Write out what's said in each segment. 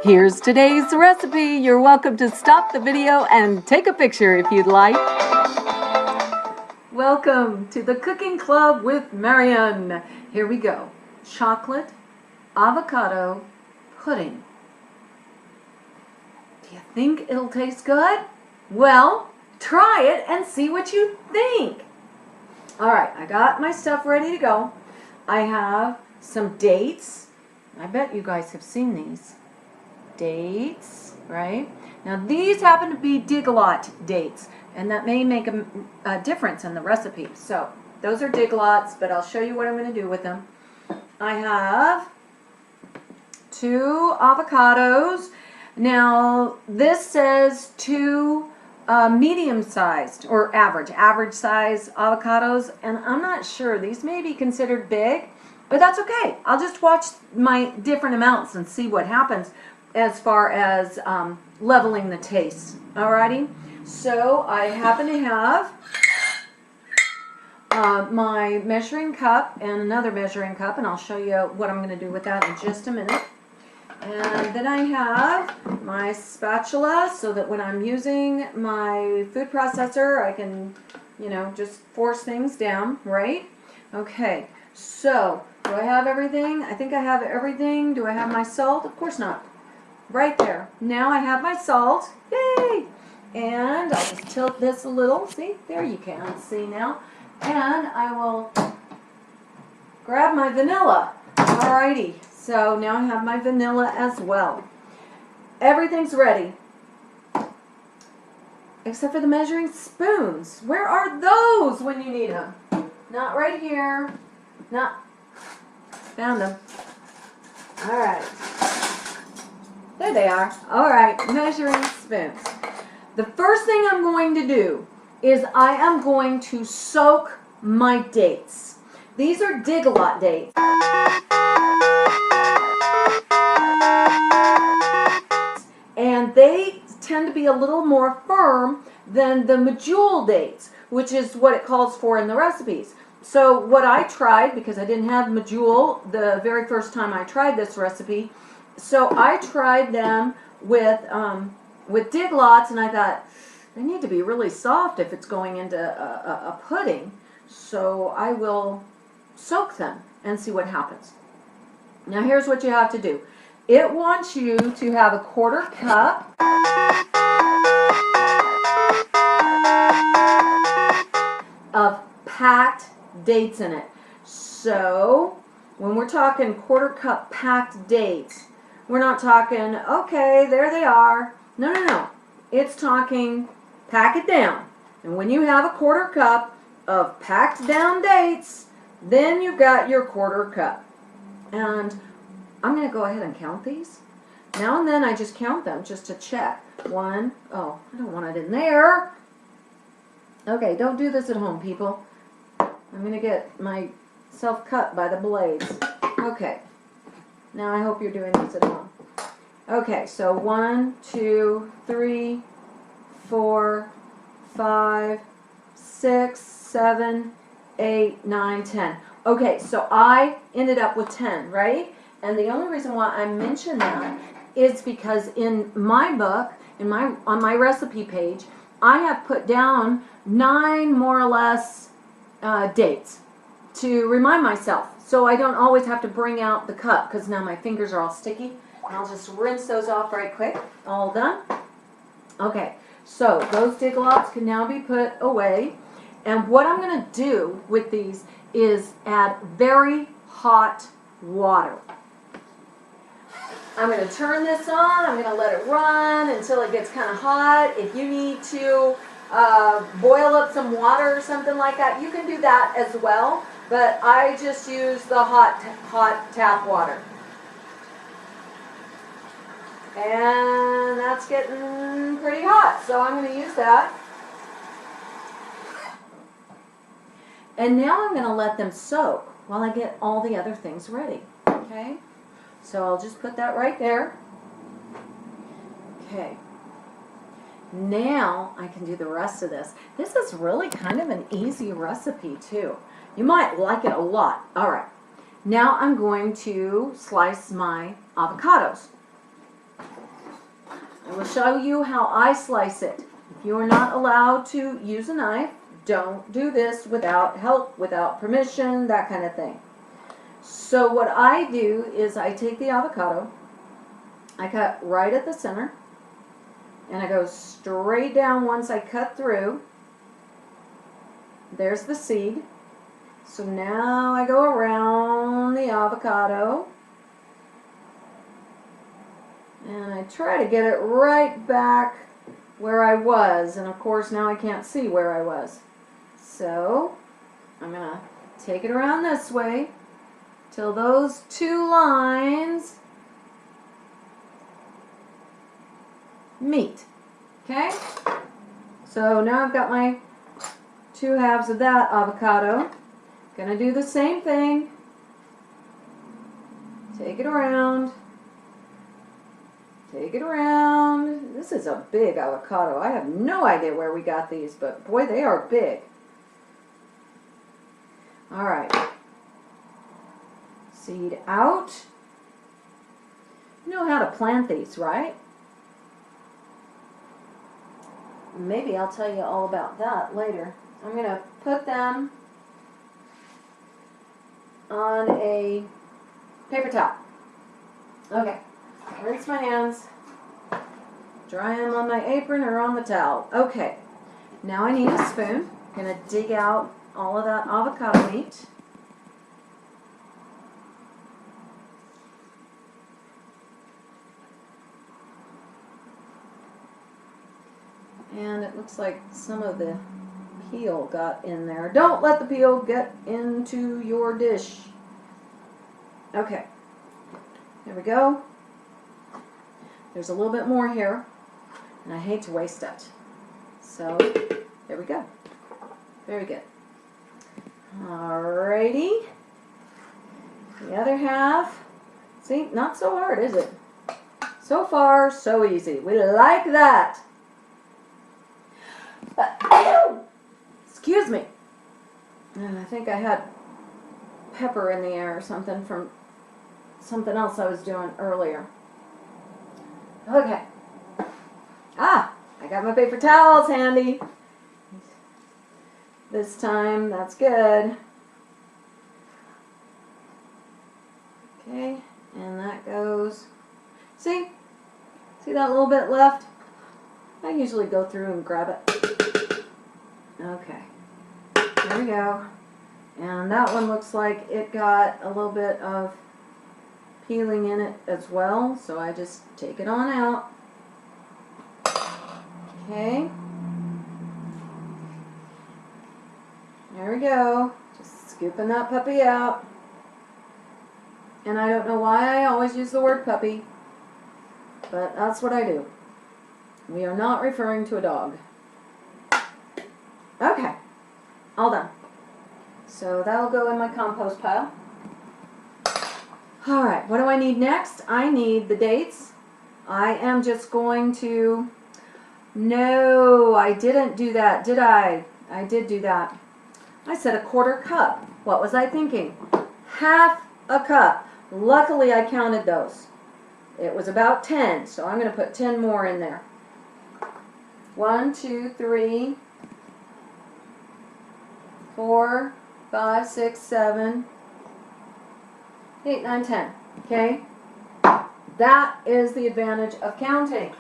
Here's today's recipe. You're welcome to stop the video and take a picture if you'd like. Welcome to the Cooking Club with Marion. Here we go. Chocolate avocado pudding. Do you think it'll taste good? Well, try it and see what you think. All right, I got my stuff ready to go. I have some dates. I bet you guys have seen these. Dates, right? Now these happen to be Dig-a-Lot dates, and that may make a difference in the recipe. So those are Dig-a-Lots, but I'll show you what I'm going to do with them. I have 2 avocados. Now this says 2 medium-sized or average size avocados, and I'm not sure. These may be considered big, but that's okay. I'll just watch my different amounts and see what happens as far as leveling the taste. Alrighty, so I happen to have my measuring cup and another measuring cup, and I'll show you what I'm going to do with that in just a minute. And then I have my spatula so that when I'm using my food processor I can, just force things down, right? Okay, so do I have everything? I think I have everything. Do I have my salt? Of course not. Right there. Now I have my salt. Yay! And I'll just tilt this a little. See? There you can see now. And I will grab my vanilla. Alrighty. So now I have my vanilla as well. Everything's ready. Except for the measuring spoons. Where are those when you need them? Not right here. Not. Found them. Alright. There they are. Alright, measuring spoons. The first thing I'm going to do is I am going to soak my dates. These are Dig-a-Lot dates. And they tend to be a little more firm than the medjool dates, which is what it calls for in the recipes. So what I tried, because I didn't have medjool the very first time I tried this recipe, so I tried them with Dig-Lots, and I thought they need to be really soft if it's going into a pudding. So I will soak them and see what happens. Now here's what you have to do. It wants you to have a 1/4 cup of packed dates in it. So when we're talking 1/4 cup packed dates, we're not talking, okay, there they are. No, no, no. It's talking pack it down. And when you have a 1/4 cup of packed down dates, then you've got your 1/4 cup. And I'm going to go ahead and count these. Now and then I just count them just to check. 1, oh, I don't want it in there. Okay, don't do this at home, people. I'm going to get myself cut by the blades. Okay. Now I hope you're doing this at home. Okay, so 1, 2, 3, 4, 5, 6, 7, 8, 9, 10. Okay, so I ended up with 10, right? And the only reason why I mention that is because in my book, on my recipe page, I have put down 9 more or less dates to remind myself, so I don't always have to bring out the cup, because now my fingers are all sticky. And I'll just rinse those off right quick. All done. Okay, so those Dig-a-Lots can now be put away. And what I'm going to do with these is add very hot water. I'm going to turn this on. I'm going to let it run until it gets kind of hot. If you need to boil up some water or something like that, you can do that as well. But I just use the hot tap water. And that's getting pretty hot, so I'm going to use that. And now I'm going to let them soak while I get all the other things ready. Okay? So I'll just put that right there. Okay. Now I can do the rest of this. This is really kind of an easy recipe too. You might like it a lot. All right. Now I'm going to slice my avocados. I will show you how I slice it. If you are not allowed to use a knife, don't do this without help, without permission, that kind of thing. So what I do is I take the avocado, I cut right at the center, and I go straight down once I cut through. There's the seed. So now I go around the avocado, and I try to get it right back where I was, and of course now I can't see where I was. So I'm going to take it around this way till those two lines meet. Okay? So now I've got my two halves of that avocado. Gonna do the same thing. Take it around. Take it around. This is a big avocado. I have no idea where we got these, but boy, they are big. All right. Seed out. You know how to plant these, right? Maybe I'll tell you all about that later. I'm going to put them on a paper towel. Okay. Rinse my hands. Dry them on my apron or on the towel. Okay. Now I need a spoon. I'm going to dig out all of that avocado meat. And it looks like some of the peel got in there. Don't let the peel get into your dish. Okay. There we go. There's a little bit more here, and I hate to waste it. So, there we go. Very good. Alrighty. The other half. See, not so hard, is it? So far, so easy. We like that. Excuse me. I think I had pepper in the air or something from something else I was doing earlier. Okay. I got my paper towels handy. This time, that's good. Okay, and that goes. See that little bit left? I usually go through and grab it. Okay, there we go. And that one looks like it got a little bit of peeling in it as well, so I just take it on out. Okay. There we go. Just scooping that puppy out. And I don't know why I always use the word puppy, but that's what I do. We are not referring to a dog. Okay. All done. So that'll go in my compost pile. Alright, what do I need next? I need the dates. I am just going to... No, I didn't do that, did I? I did do that. I said 1/4 cup. What was I thinking? 1/2 cup. Luckily, I counted those. It was about 10, so I'm going to put 10 more in there. 1, 2, 3, 4, 5, 6, 7, 8, 9, 10. Okay? That is the advantage of counting.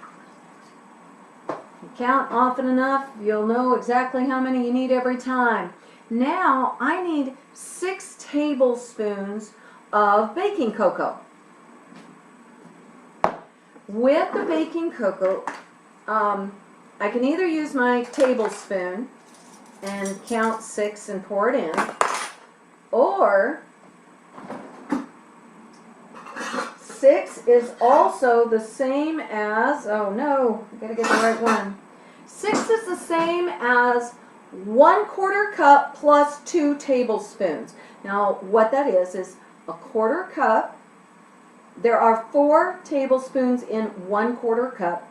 You count often enough, you'll know exactly how many you need every time. Now, I need 6 tablespoons of baking cocoa. With the baking cocoa, I can either use my tablespoon and count 6 and pour it in, or 6 is also the same as, oh no, I gotta get the right one. 6 is the same as 1/4 cup plus 2 tablespoons. Now, what that is 1/4 cup. There are 4 tablespoons in 1/4 cup,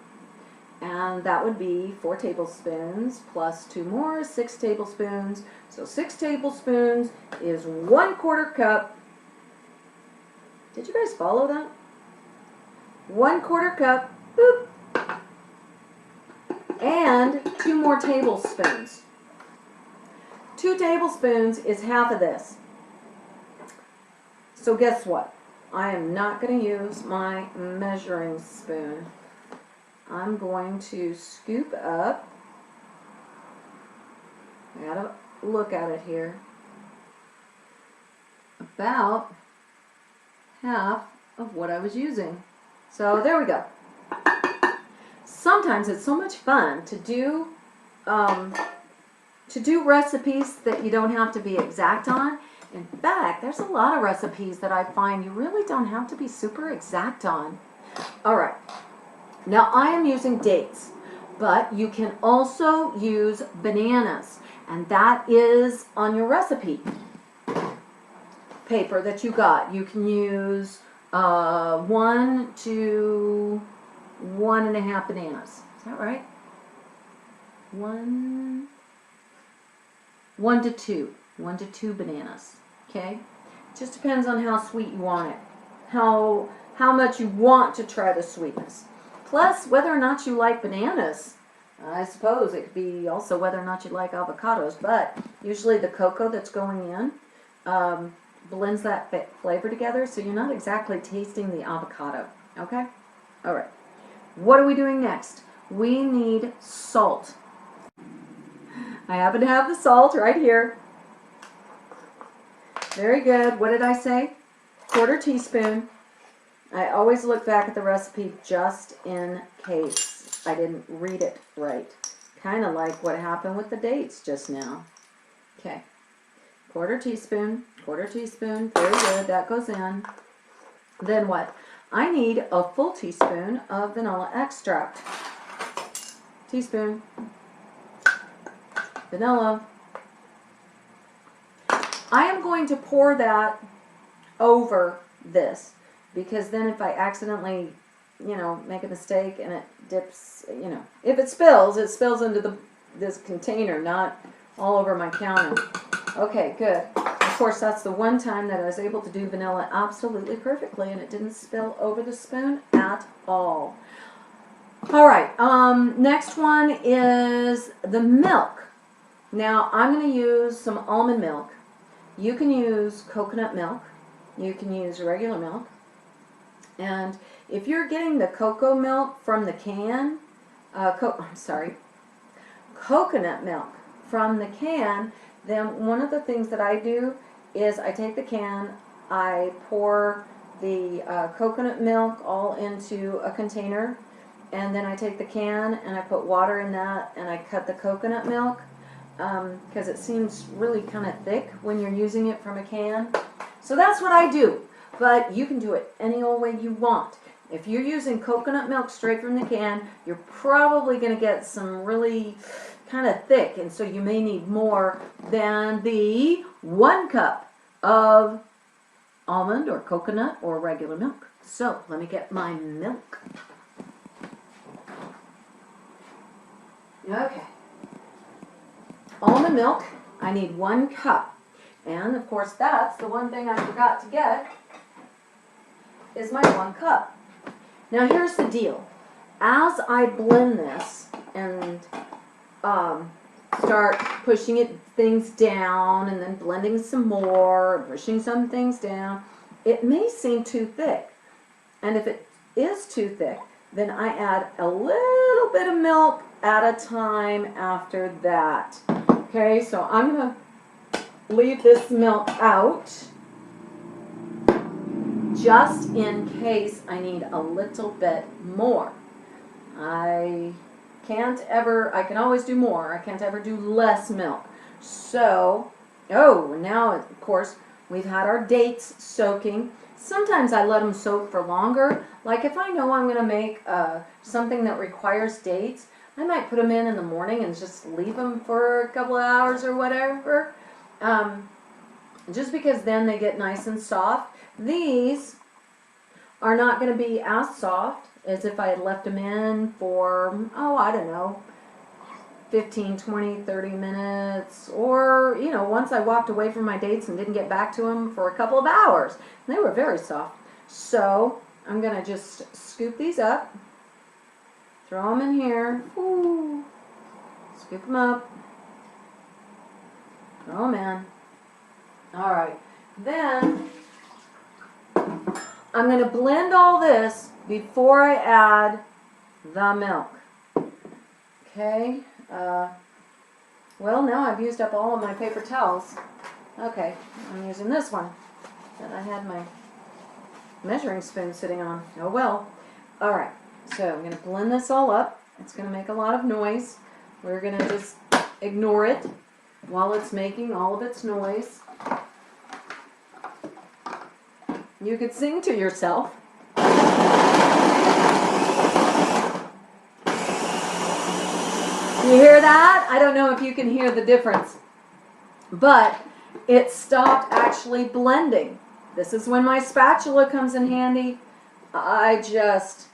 and that would be 4 tablespoons plus 2 more, 6 tablespoons. So 6 tablespoons is 1/4 cup. Did you guys follow that? 1/4 cup, boop, and 2 more tablespoons. 2 tablespoons is half of this. So guess what? I am not going to use my measuring spoon. I'm going to scoop up. I gotta look at it here. About half of what I was using. So there we go. Sometimes it's so much fun to do recipes that you don't have to be exact on. In fact, there's a lot of recipes that I find you really don't have to be super exact on. All right. Now I am using dates, but you can also use bananas, and that is on your recipe paper that you got. You can use 1 to 1.5 bananas. Is that right? 1 to 2. 1 to 2 bananas. Okay? Just depends on how sweet you want it. How much you want to try the sweetness. Plus, whether or not you like bananas. I suppose it could be also whether or not you like avocados, but usually the cocoa that's going in blends that flavor together, so you're not exactly tasting the avocado. Okay? All right. What are we doing next? We need salt. I happen to have the salt right here. Very good. What did I say? 1/4 teaspoon. I always look back at the recipe just in case I didn't read it right. Kind of like what happened with the dates just now. Okay. 1/4 teaspoon. 1/4 teaspoon. Very good. That goes in. Then what? I need a full teaspoon of vanilla extract. Teaspoon. Vanilla. I am going to pour that over this, because then if I accidentally, make a mistake and it dips, if it spills into this container, not all over my counter. Okay, good. Of course, that's the one time that I was able to do vanilla absolutely perfectly, and it didn't spill over the spoon at all. All right, next one is the milk. Now, I'm going to use some almond milk. You can use coconut milk. You can use regular milk. And if you're getting the cocoa milk from the can, coconut milk from the can, then one of the things that I do is I take the can, I pour the coconut milk all into a container, and then I take the can and I put water in that, and I cut the coconut milk because it seems really kind of thick when you're using it from a can. So that's what I do, but you can do it any old way you want. If you're using coconut milk straight from the can, you're probably going to get some really kind of thick, and so you may need more than the 1 cup of almond or coconut or regular milk. So let me get my milk. Okay. Almond milk, I need 1 cup. And of course that's the one thing I forgot to get is my 1 cup. Now here's the deal. As I blend this and start pushing things down and then blending some more, pushing some things down, it may seem too thick. And if it is too thick, then I add a little bit of milk at a time after that. Okay, so I'm going to leave this milk out just in case I need a little bit more. I can always do more. I can't ever do less milk. So, now of course we've had our dates soaking. Sometimes I let them soak for longer. Like if I know I'm going to make something that requires dates, I might put them in the morning and just leave them for a couple of hours or whatever. Just because then they get nice and soft. These are not going to be as soft as if I had left them in for, I don't know, 15, 20, 30 minutes, or, once I walked away from my dates and didn't get back to them for a couple of hours. They were very soft. So I'm going to just scoop these up, throw them in here. Ooh. Scoop them up. Oh man. All right. Then I'm going to blend all this before I add the milk. Okay. Well, now I've used up all of my paper towels. Okay, I'm using this one that I had my measuring spoon sitting on. Oh well. All right, so I'm going to blend this all up. It's going to make a lot of noise. We're going to just ignore it while it's making all of its noise. You could sing to yourself. You hear that? I don't know if you can hear the difference, but it stopped actually blending. This is when my spatula comes in handy. I just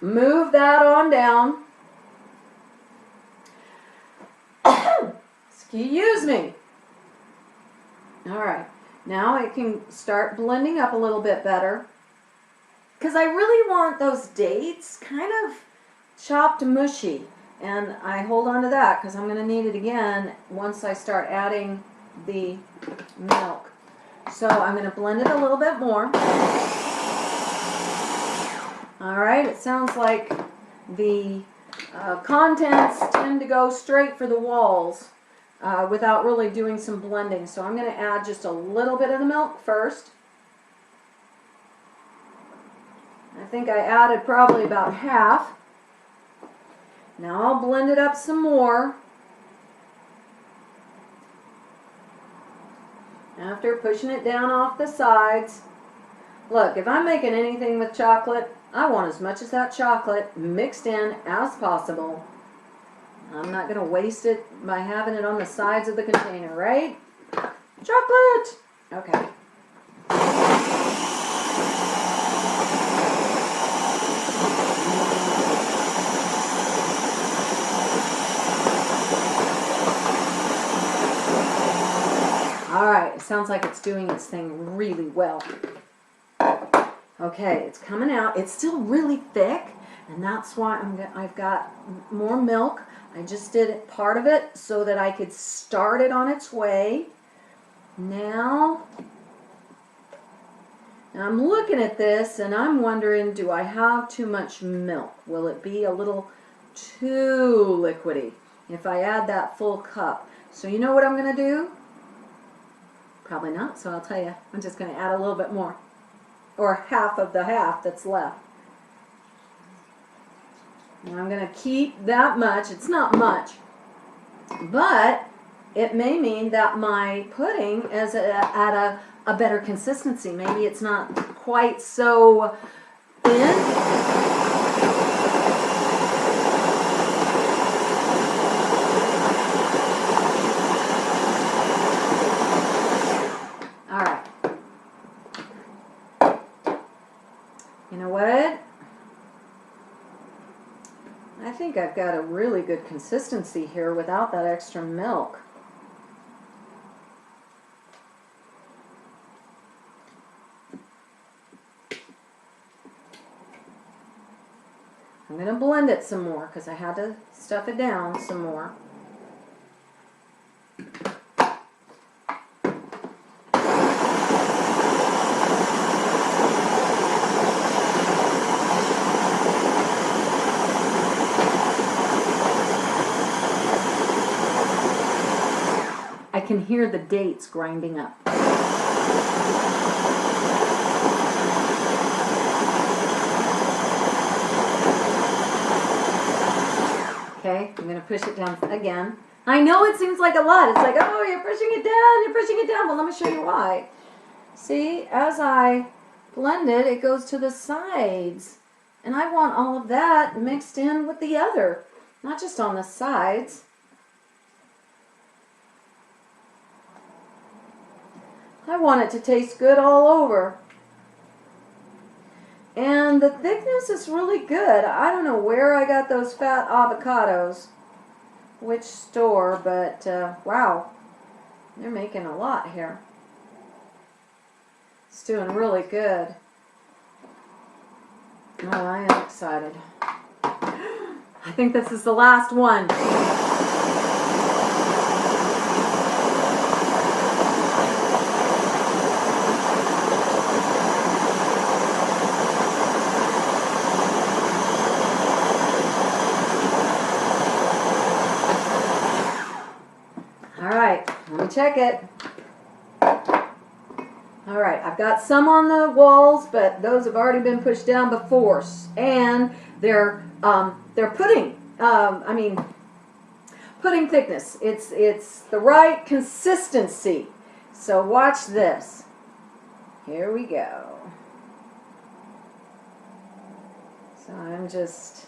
move that on down. Excuse me. All right, now it can start blending up a little bit better because I really want those dates kind of chopped mushy. And I hold on to that because I'm going to need it again once I start adding the milk. So I'm going to blend it a little bit more. All right, it sounds like the contents tend to go straight for the walls without really doing some blending. So I'm going to add just a little bit of the milk first. I think I added probably about half. Now I'll blend it up some more. After pushing it down off the sides. Look, if I'm making anything with chocolate, I want as much of that chocolate mixed in as possible. I'm not going to waste it by having it on the sides of the container, right? Chocolate! Okay. Alright, it sounds like it's doing its thing really well. Okay, it's coming out. It's still really thick, and that's why I've got more milk. I just did part of it so that I could start it on its way. Now I'm looking at this, and I'm wondering, do I have too much milk? Will it be a little too liquidy if I add that full cup? So you know what I'm going to do? Probably not, so I'll tell you. I'm just going to add a little bit more. Or half of the half that's left. And I'm going to keep that much. It's not much. But it may mean that my pudding is at a better consistency. Maybe it's not quite so thin. You know what? I think I've got a really good consistency here without that extra milk. I'm going to blend it some more because I had to stuff it down some more. I can hear the dates grinding up. Okay, I'm going to push it down again. I know it seems like a lot. It's like, oh, you're pushing it down, you're pushing it down. Well, let me show you why. See, as I blend it, it goes to the sides. And I want all of that mixed in with the other, not just on the sides. I want it to taste good all over. And the thickness is really good. I don't know where I got those fat avocados, which store, but wow, they're making a lot here. It's doing really good. Oh, I am excited. I think this is the last one. me check it. All right, I've got some on the walls, but those have already been pushed down before, and they're pudding. Pudding thickness. It's the right consistency. So watch this. Here we go. So I'm just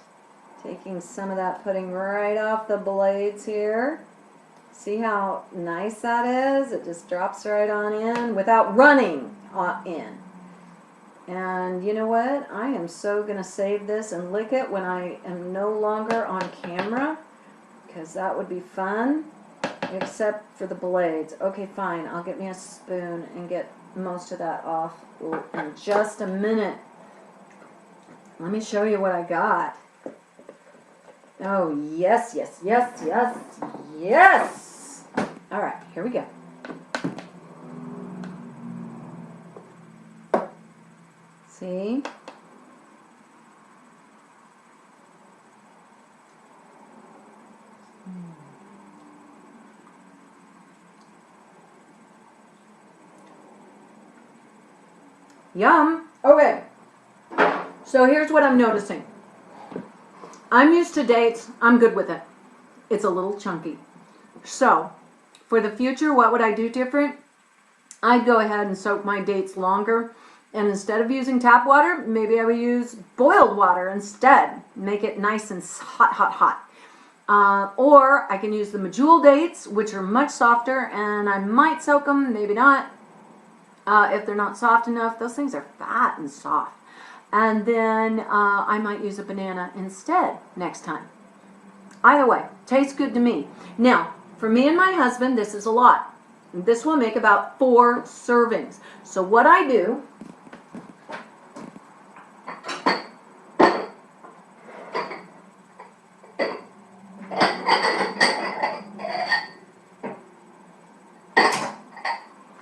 taking some of that pudding right off the blades here. See how nice that is? It just drops right on in without running in. And you know what? I am so going to save this and lick it when I am no longer on camera, because that would be fun, except for the blades. Okay, fine. I'll get me a spoon and get most of that off in just a minute. Let me show you what I got. Oh, yes, yes, yes, yes, yes. All right, here we go. See? Yum. Okay. So here's what I'm noticing. I'm used to dates. I'm good with it. It's a little chunky. So for the future, what would I do different? I'd go ahead and soak my dates longer. And instead of using tap water, maybe I would use boiled water instead. Make it nice and hot, hot, hot. Or I can use the medjool dates, which are much softer, and I might soak them, maybe not. If they're not soft enough, those things are fat and soft. And then I might use a banana instead next time. Either way, tastes good to me. Now, for me and my husband, this is a lot. This will make about 4 servings. So what I do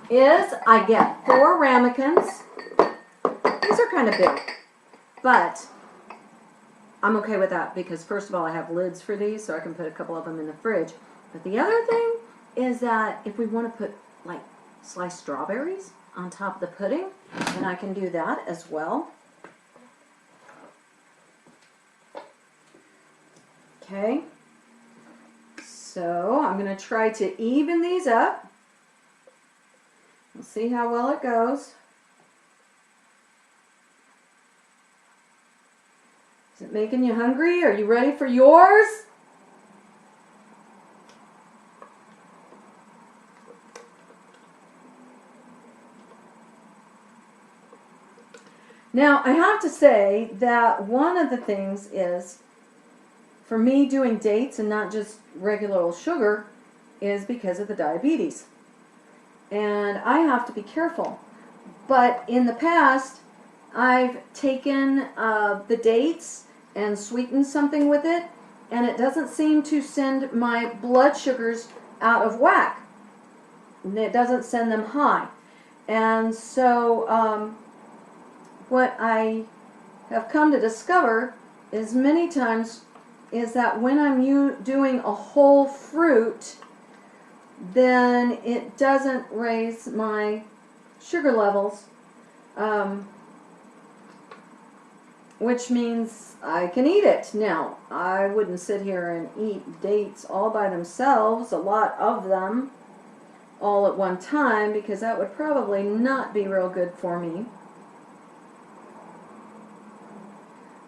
is I get 4 ramekins. These are kind of big, but I'm okay with that because first of all, I have lids for these, so I can put a couple of them in the fridge. But the other thing is that if we want to put like sliced strawberries on top of the pudding, then I can do that as well. Okay, so I'm going to try to even these up. We'll see how well it goes. Is it making you hungry? Are you ready for yours? Now, I have to say that one of the things is, for me doing dates and not just regular old sugar, is because of the diabetes. And I have to be careful. But in the past, I've taken the dates and sweetened something with it, and it doesn't seem to send my blood sugars out of whack. It doesn't send them high. And so what I have come to discover is many times is that when I'm doing a whole fruit, then it doesn't raise my sugar levels, which means I can eat it. Now, I wouldn't sit here and eat dates all by themselves, a lot of them, all at one time, because that would probably not be real good for me.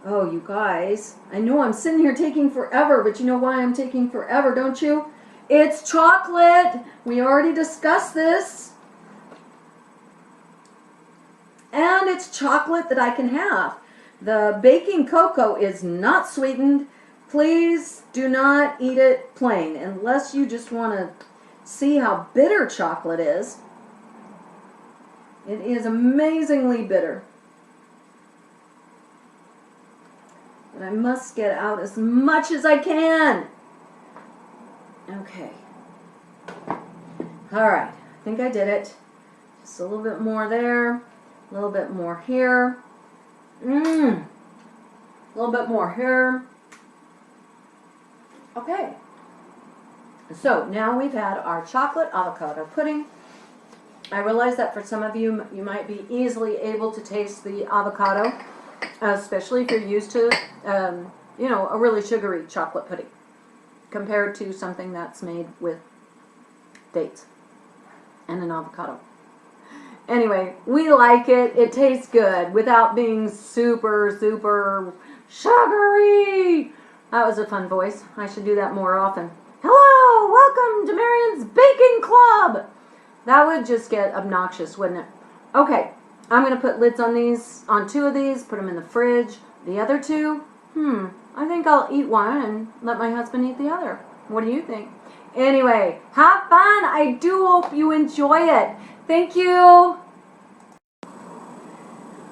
Oh, you guys, I know I'm sitting here taking forever, but you know why I'm taking forever, don't you? It's chocolate. We already discussed this. And it's chocolate that I can have. The baking cocoa is not sweetened. Please do not eat it plain unless you just want to see how bitter chocolate is. It is amazingly bitter. But I must get out as much as I can. Okay. All right. I think I did it. Just a little bit more there. A little bit more here. A little bit more here. Okay. So now we've had our chocolate avocado pudding. I realize that for some of you, you might be easily able to taste the avocado, especially if you're used to, you know, a really sugary chocolate pudding compared to something that's made with dates and an avocado. Anyway, we like it. It tastes good without being super, super sugary. That was a fun voice. I should do that more often. Hello, welcome to Marion's Baking Club. That would just get obnoxious, wouldn't it? Okay, I'm going to put lids on these, on 2 of these, put them in the fridge. The other 2, I think I'll eat one and let my husband eat the other. What do you think? Anyway, have fun. I do hope you enjoy it. Thank you.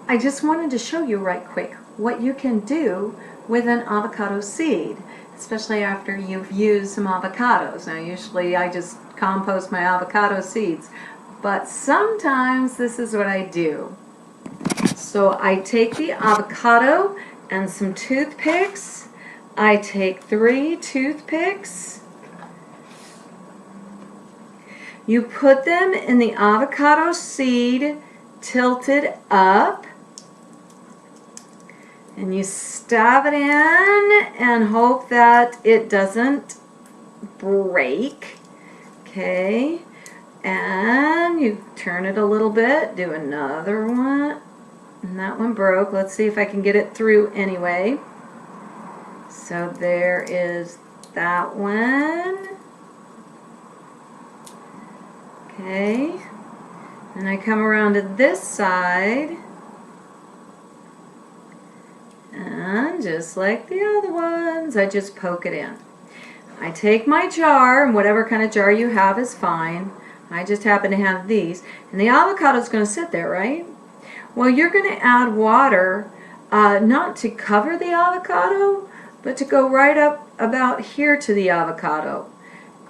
I just wanted to show you right quick what you can do with an avocado seed, especially after you've used some avocados. Now usually I just compost my avocado seeds, but sometimes this is what I do. So I take the avocado and some toothpicks. I take 3 toothpicks. You put them in the avocado seed tilted up, and you stab it in and hope that it doesn't break. Okay, and you turn it a little bit, do another one, and that one broke. Let's see if I can get it through anyway. So there is that one. Okay, and I come around to this side, and just like the other ones, I just poke it in. I take my jar, and whatever kind of jar you have is fine. I just happen to have these, and the avocado is going to sit there, right? Well, you're going to add water, not to cover the avocado, but to go right up about here to the avocado.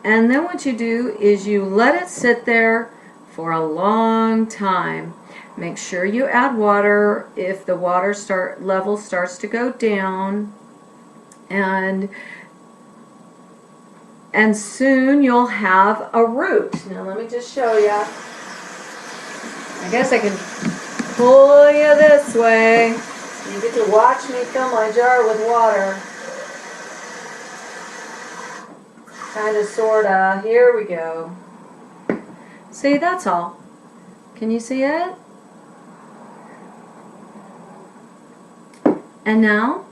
And then what you do is you let it sit there for a long time. Make sure you add water if the water level starts to go down, and soon you'll have a root. Now let me just show you. I guess I can pull you this way. You get to watch me fill my jar with water. Kind of, sort of. Here we go. See, that's all. Can you see it? And now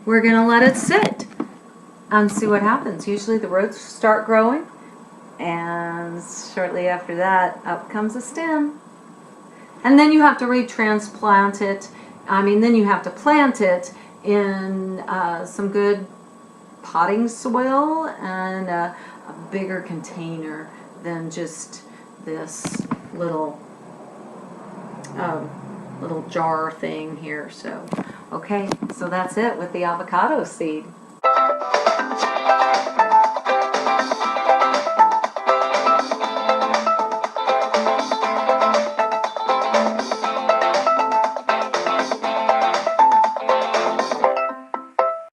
we're going to let it sit and see what happens. Usually the roots start growing, and shortly after that, up comes a stem. And then you have to retransplant it. Then you have to plant it in some good potting soil and a bigger container than just this little jar thing here. So, okay, so that's it with the avocado seed.